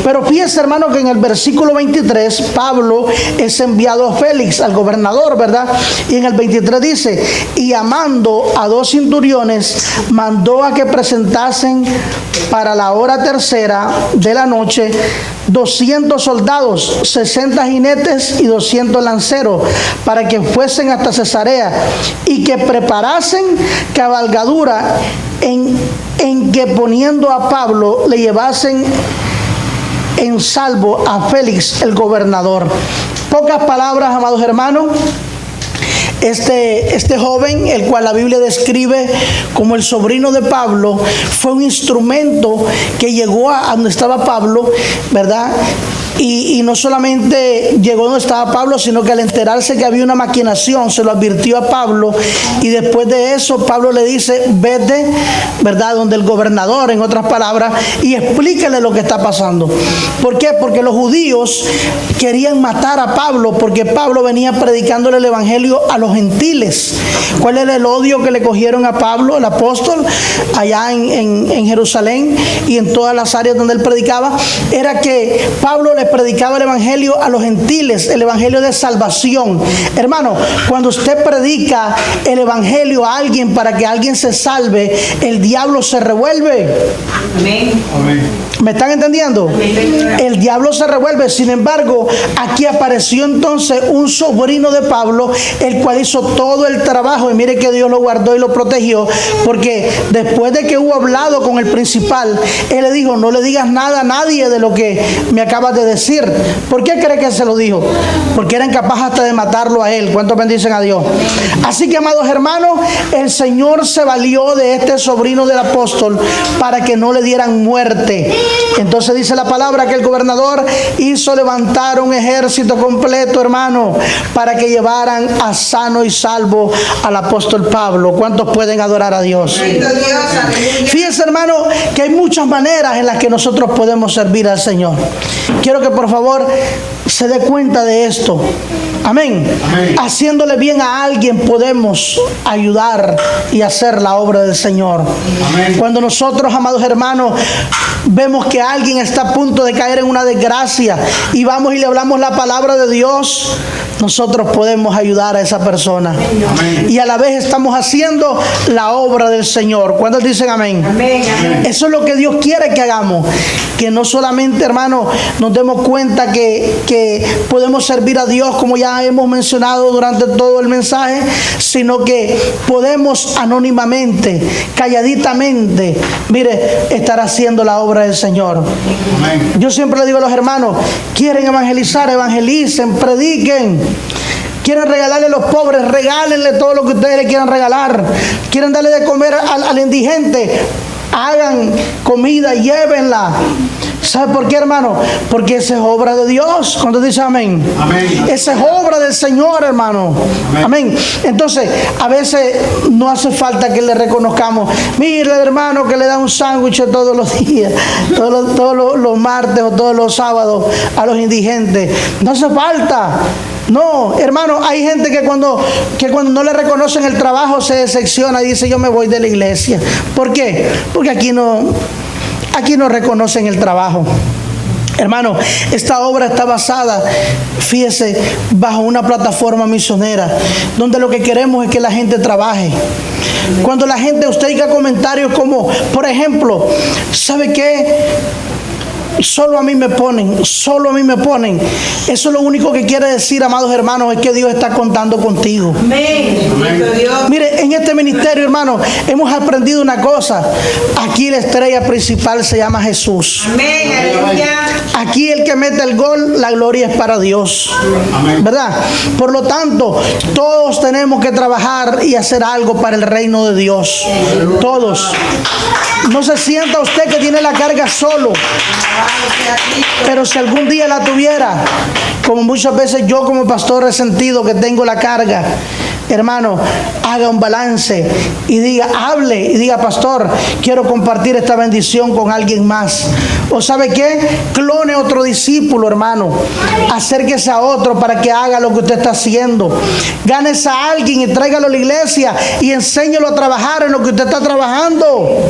[SPEAKER 3] Pero fíjense, hermano, que en el versículo 23 Pablo es enviado a Félix, al gobernador, ¿verdad? Y en el 23 dice: y llamando a 2 centuriones, mandó a que presentasen para la hora tercera de la noche 200 soldados, 60 jinetes y 200 lanceros, para que fuesen hasta Cesarea, y que preparasen cabalgadura en que, poniendo a Pablo, le llevasen en salvo a Félix el gobernador. Pocas palabras, amados hermanos. Este joven, el cual la Biblia describe como el sobrino de Pablo, fue un instrumento que llegó a donde estaba Pablo, ¿verdad? Y no solamente llegó donde estaba Pablo, sino que al enterarse que había una maquinación, se lo advirtió a Pablo. Y después de eso, Pablo le dice: vete, ¿verdad?, donde el gobernador, en otras palabras, y explícale lo que está pasando. ¿Por qué? Porque los judíos querían matar a Pablo, porque Pablo venía predicándole el evangelio a los gentiles. ¿Cuál era el odio que le cogieron a Pablo, el apóstol, allá en Jerusalén y en todas las áreas donde él predicaba? Era que Pablo le predicaba el evangelio a los gentiles, el evangelio de salvación. Hermano, cuando usted predica el evangelio a alguien para que alguien se salve, el diablo se revuelve.
[SPEAKER 4] Amén.
[SPEAKER 3] ¿Me están entendiendo? El diablo se revuelve. Sin embargo, aquí apareció entonces un sobrino de Pablo, el cual hizo todo el trabajo, y mire que Dios lo guardó y lo protegió, porque después de que hubo hablado con el principal, él le dijo: no le digas nada a nadie de lo que me acabas de decir. ¿Por qué cree que se lo dijo? Porque era incapaz hasta de matarlo a él. ¿Cuántos bendicen a Dios? Así que, amados hermanos, el Señor se valió de este sobrino del apóstol para que no le dieran muerte. Entonces dice la palabra que el gobernador hizo levantar un ejército completo, hermano, para que llevaran a sano y salvo al apóstol Pablo. ¿Cuántos pueden adorar a Dios? Fíjense, hermano, que hay muchas maneras en las que nosotros podemos servir al Señor. Quiero que por favor se dé cuenta de esto. Amén. Haciéndole bien a alguien podemos ayudar y hacer la obra del Señor. Amén. Cuando nosotros, amados hermanos, vemos que alguien está a punto de caer en una desgracia y vamos y le hablamos la palabra de Dios, nosotros podemos ayudar a esa persona. Amén. Y a la vez estamos haciendo la obra del Señor. ¿Cuántos dicen amén? Amén. Eso es lo que Dios quiere que hagamos. Que no solamente, hermano, nos demos cuenta que podemos servir a Dios, como ya hemos mencionado durante todo el mensaje, sino que podemos anónimamente, calladitamente, mire, estar haciendo la obra del Señor. Amén. Yo siempre le digo a los hermanos: quieren evangelizar, evangelicen, prediquen. Quieren regalarle a los pobres, regálenle todo lo que ustedes le quieran regalar. Quieren darle de comer al indigente, hagan comida, llévenla. ¿Sabe por qué, hermano? Porque esa es obra de Dios. Cuando dice amén.
[SPEAKER 5] Amén.
[SPEAKER 3] Esa es obra del Señor, hermano. Amén. Entonces, a veces no hace falta que le reconozcamos. Mire, hermano, que le da un sándwich todos los días, todos los martes o todos los sábados a los indigentes. No hace falta. No, hermano, hay gente que cuando no le reconocen el trabajo se decepciona y dice: yo me voy de la iglesia. ¿Por qué? Porque aquí no reconocen el trabajo. Hermano, esta obra está basada, fíjese, bajo una plataforma misionera, donde lo que queremos es que la gente trabaje. Cuando la gente, usted diga comentarios como, por ejemplo, ¿sabe qué? Solo a mí me ponen. Eso es lo único que quiere decir, amados hermanos, es que Dios está contando contigo.
[SPEAKER 4] Amén.
[SPEAKER 3] Mire, en este ministerio, hermano, hemos aprendido una cosa. Aquí la estrella principal se llama Jesús.
[SPEAKER 4] Amén. Aleluya.
[SPEAKER 3] Aquí el que mete el gol, la gloria es para Dios.
[SPEAKER 5] Amén.
[SPEAKER 3] ¿Verdad? Por lo tanto, todos tenemos que trabajar y hacer algo para el reino de Dios. Todos. No se sienta usted que tiene la carga solo. Pero si algún día la tuviera, como muchas veces yo como pastor he sentido que tengo la carga, hermano, haga un balance y diga, hable y diga: pastor, quiero compartir esta bendición con alguien más. O ¿sabe qué? Clone otro discípulo, hermano. Acérquese a otro para que haga lo que usted está haciendo. Gánese a alguien y tráigalo a la iglesia y enséñelo a trabajar en lo que usted está trabajando.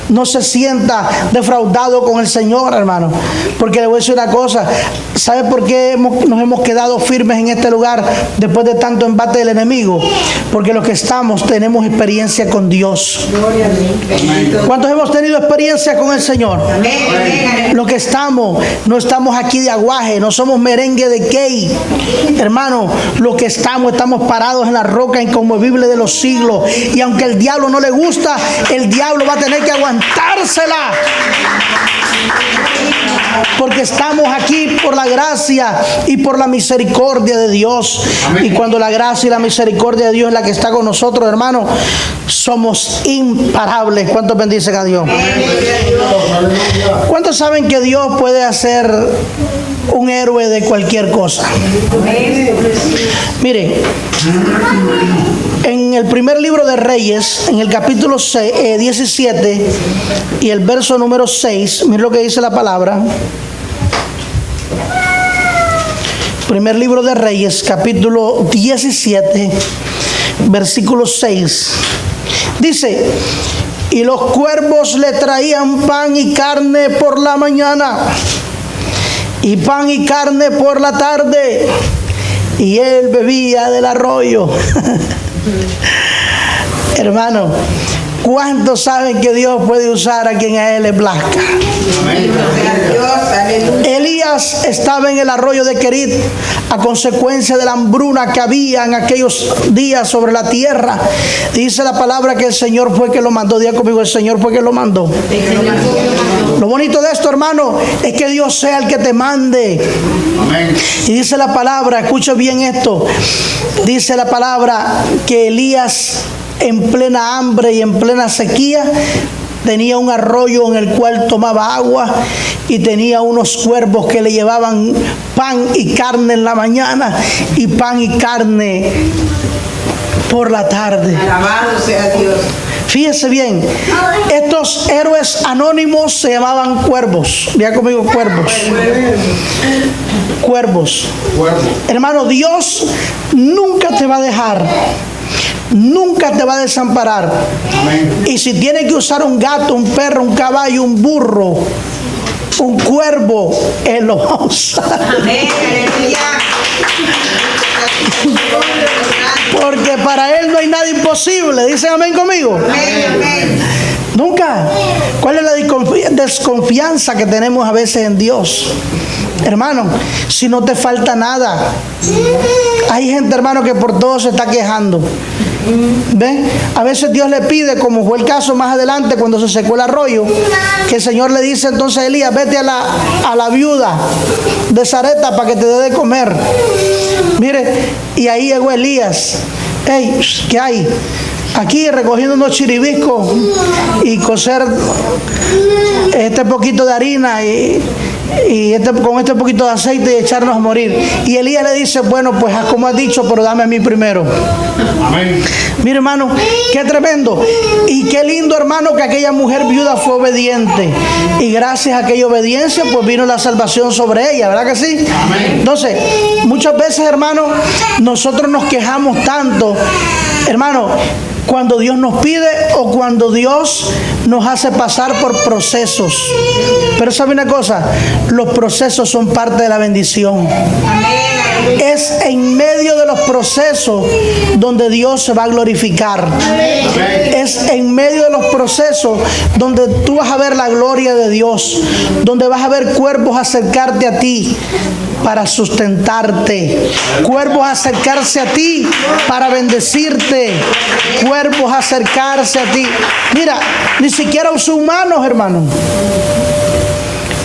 [SPEAKER 3] No se sienta defraudado con el Señor, hermano. Porque le voy a decir una cosa. ¿Sabe por qué nos hemos quedado firmes en este lugar después de tanto embate del enemigo? Porque los que estamos tenemos experiencia con Dios. ¿Cuántos hemos tenido experiencia con el Señor? Los que estamos, no estamos aquí de aguaje, no somos merengue de key. Hermano, los que estamos parados en la roca inconmovible de los siglos. Y aunque el diablo no le gusta, el diablo va a tener que aguantársela. Porque estamos aquí por la gracia y por la misericordia de Dios. Amén. Y cuando la gracia y la misericordia de Dios es la que está con nosotros, hermano, somos imparables. ¿Cuántos bendicen a Dios? ¿Cuántos saben que Dios puede hacer un héroe de cualquier cosa? Mire, en el primer libro de Reyes, en el capítulo 17 y el verso número 6, mire lo que dice la palabra. Primer libro de Reyes, capítulo 17, versículo 6. Dice: y los cuervos le traían pan y carne por la mañana, y pan y carne por la tarde, y él bebía del arroyo. Hermano, ¿cuántos saben que Dios puede usar a quien a él le plazca? Elías estaba en el arroyo de Querit a consecuencia de la hambruna que había en aquellos días sobre la tierra. Dice la palabra que el Señor fue que lo mandó. Diga conmigo: el Señor fue que lo mandó. Lo bonito de esto, hermano, es que Dios sea el que te mande. Amén. Y dice la palabra, escucha bien esto, dice la palabra que Elías, en plena hambre y en plena sequía, tenía un arroyo en el cual tomaba agua y tenía unos cuervos que le llevaban pan y carne en la mañana y pan y carne por la tarde.
[SPEAKER 4] Alabado sea Dios.
[SPEAKER 3] Fíjese bien, estos héroes anónimos se llamaban cuervos. Vea conmigo: cuervos. Cuervos. Hermano, Dios nunca te va a dejar. Nunca te va a desamparar. Amén. Y si tiene que usar un gato, un perro, un caballo, un burro, un cuervo, Él lo va a usar.
[SPEAKER 4] Amén.
[SPEAKER 3] Porque para Él no hay nada imposible. Dicen amén conmigo.
[SPEAKER 4] Amén.
[SPEAKER 3] Nunca. ¿Cuál es la desconfianza que tenemos a veces en Dios? Hermano, si no te falta nada. Hay gente, hermano, que por todo se está quejando. ¿Ven? A veces Dios le pide, como fue el caso más adelante cuando se secó el arroyo, que el Señor le dice entonces a Elías: vete a la viuda de Sarepta para que te dé de comer. Mire, y ahí llegó Elías. Hey, ¿qué hay? aquí recogiendo unos chiribiscos y cocer este poquito de harina y con este poquito de aceite y echarnos a morir. Y Elías le dice, bueno, pues haz como has dicho, pero dame a mí primero.
[SPEAKER 5] Amén.
[SPEAKER 3] Mira, hermano, qué tremendo. Y qué lindo, hermano, que aquella mujer viuda fue obediente. Y gracias a aquella obediencia, pues vino la salvación sobre ella, ¿verdad que sí?
[SPEAKER 5] Amén.
[SPEAKER 3] Entonces, muchas veces, hermano, nosotros nos quejamos tanto, hermano, cuando Dios nos pide o cuando Dios nos hace pasar por procesos. Pero ¿sabe una cosa? Los procesos son parte de la bendición. Es en medio de los procesos donde Dios se va a glorificar. Es en medio de los procesos donde tú vas a ver la gloria de Dios, donde vas a ver cuerpos acercarte a ti para sustentarte, cuerpos acercarse a ti para bendecirte, cuerpos acercarse a ti. Mira, ni siquiera usó humanos, hermano,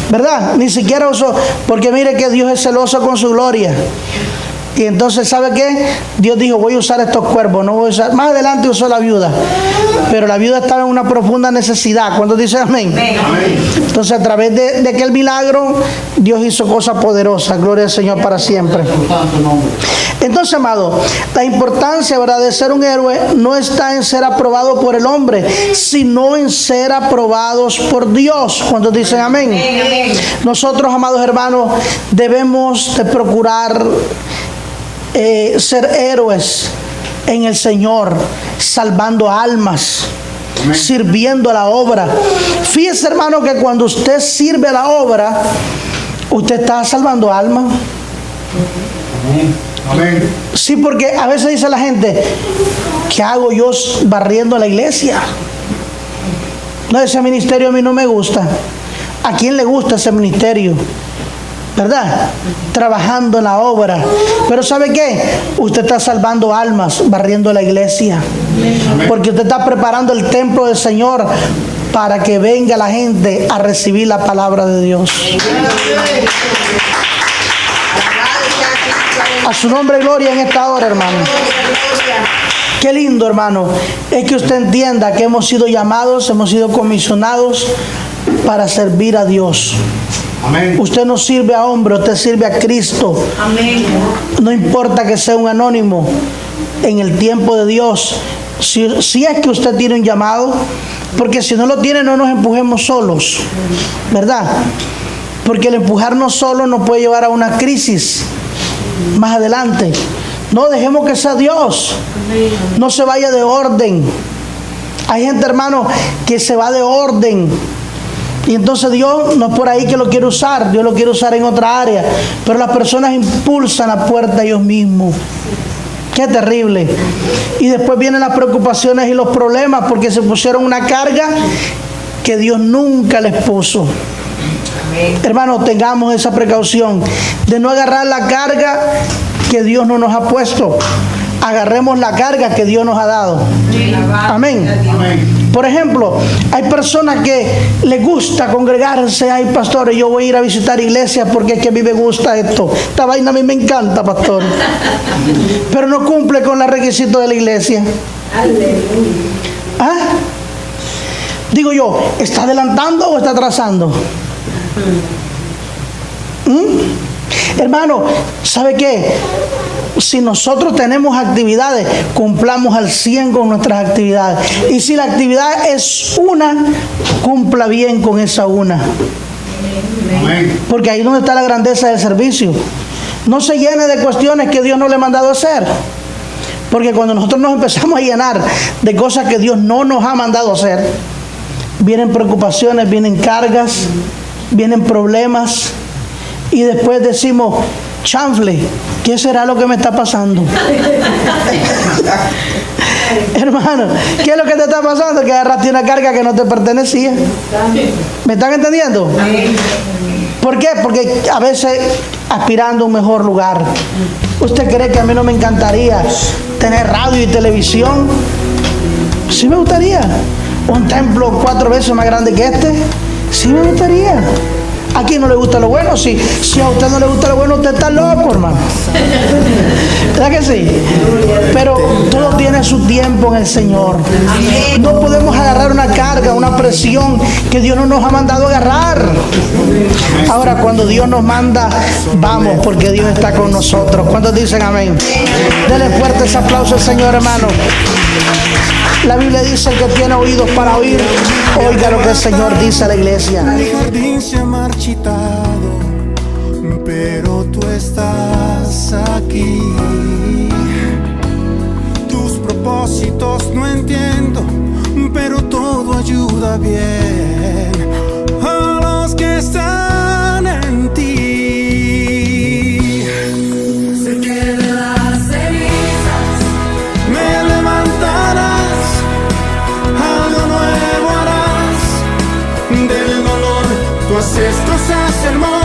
[SPEAKER 3] ¿verdad? Ni siquiera usó, porque mire que Dios es celoso con su gloria. Y entonces, ¿sabe qué? Dios dijo, voy a usar estos cuerpos, no voy a usar. Más adelante usó la viuda, pero la viuda estaba en una profunda necesidad. ¿Cuántos dicen amén?
[SPEAKER 5] Amén.
[SPEAKER 3] Entonces, a través de aquel milagro, Dios hizo cosas poderosas. Gloria al Señor para siempre. Entonces, amado, la importancia, ¿verdad?, de ser un héroe no está en ser aprobado por el hombre, sino en ser aprobados por Dios. ¿Cuántos dicen amén? Nosotros, amados hermanos, debemos de procurar ser héroes en el Señor, salvando almas, sirviendo a la obra. Fíjese, hermano, que cuando usted sirve a la obra, usted está salvando almas.
[SPEAKER 5] Amén.
[SPEAKER 3] Sí, porque a veces dice la gente, ¿qué hago yo barriendo la iglesia? No, ese ministerio a mí no me gusta. ¿A quién le gusta ese ministerio? ¿Verdad? Trabajando en la obra. Pero ¿sabe qué? Usted está salvando almas, barriendo la iglesia. Porque usted está preparando el templo del Señor para que venga la gente a recibir la palabra de Dios. A su nombre gloria en esta hora, hermano. Qué lindo, hermano, es que usted entienda que hemos sido llamados, hemos sido comisionados para servir a Dios.
[SPEAKER 5] Amén.
[SPEAKER 3] Usted no sirve a hombre, usted sirve a Cristo.
[SPEAKER 4] Amén.
[SPEAKER 3] No importa que sea un anónimo, en el tiempo de Dios, si es que usted tiene un llamado, porque si no lo tiene, no nos empujemos solos, ¿verdad? Porque el empujarnos solos nos puede llevar a una crisis más adelante. No, dejemos que sea Dios. No se vaya de orden. Hay gente, hermano, que se va de orden. Y entonces Dios no es por ahí que lo quiere usar. Dios lo quiere usar en otra área. Pero las personas impulsan la puerta ellos mismos. Qué terrible. Y después vienen las preocupaciones y los problemas porque se pusieron una carga que Dios nunca les puso. Hermanos, tengamos esa precaución de no agarrar la carga que Dios no nos ha puesto. Agarremos la carga que Dios nos ha dado. Amén.
[SPEAKER 5] Amén.
[SPEAKER 3] Por ejemplo, hay personas que les gusta congregarse. Ay, pastor, yo voy a ir a visitar iglesias porque es que a mí me gusta esto. Esta vaina a mí me encanta, pastor. Pero no cumple con los requisitos de la iglesia. ¿Ah? Digo yo, ¿está adelantando o está atrasando? Hermano, ¿sabe qué? Si nosotros tenemos actividades, cumplamos al 100 con nuestras actividades. Y si la actividad es una, cumpla bien con esa una.
[SPEAKER 5] Amén.
[SPEAKER 3] Porque ahí es donde está la grandeza del servicio. No se llene de cuestiones que Dios no le ha mandado a hacer. Porque cuando nosotros nos empezamos a llenar de cosas que Dios no nos ha mandado a hacer, vienen preocupaciones, vienen cargas, vienen problemas. Y después decimos, chanfle, ¿qué será lo que me está pasando? Hermano, ¿qué es lo que te está pasando? Que agarraste una carga que no te pertenecía. ¿Me están entendiendo? ¿Por qué? Porque a veces aspirando a un mejor lugar. ¿Usted cree que a mí no me encantaría tener radio y televisión? Sí me gustaría. Un templo 4 veces más grande que este. Sí me gustaría. ¿A quién no le gusta lo bueno? Si a usted no le gusta lo bueno, usted está loco, hermano. ¿Verdad que sí? Pero todo tiene su tiempo en el Señor. No podemos agarrar una carga, una presión que Dios no nos ha mandado a agarrar. Ahora, cuando Dios nos manda, vamos, porque Dios está con nosotros. ¿Cuántos dicen amén? Denle fuerte ese aplauso al Señor, hermano. La Biblia dice: el que tiene oídos para oír, oiga lo que el Señor dice a la iglesia.
[SPEAKER 6] El jardín se ha marchitado, pero tú estás aquí. Tus propósitos no entiendo, pero todo ayuda bien a los que están en ti.
[SPEAKER 2] Sé que de las cenizas
[SPEAKER 6] Me levantarás, algo nuevo harás. Del dolor tú haces cosas hermosas.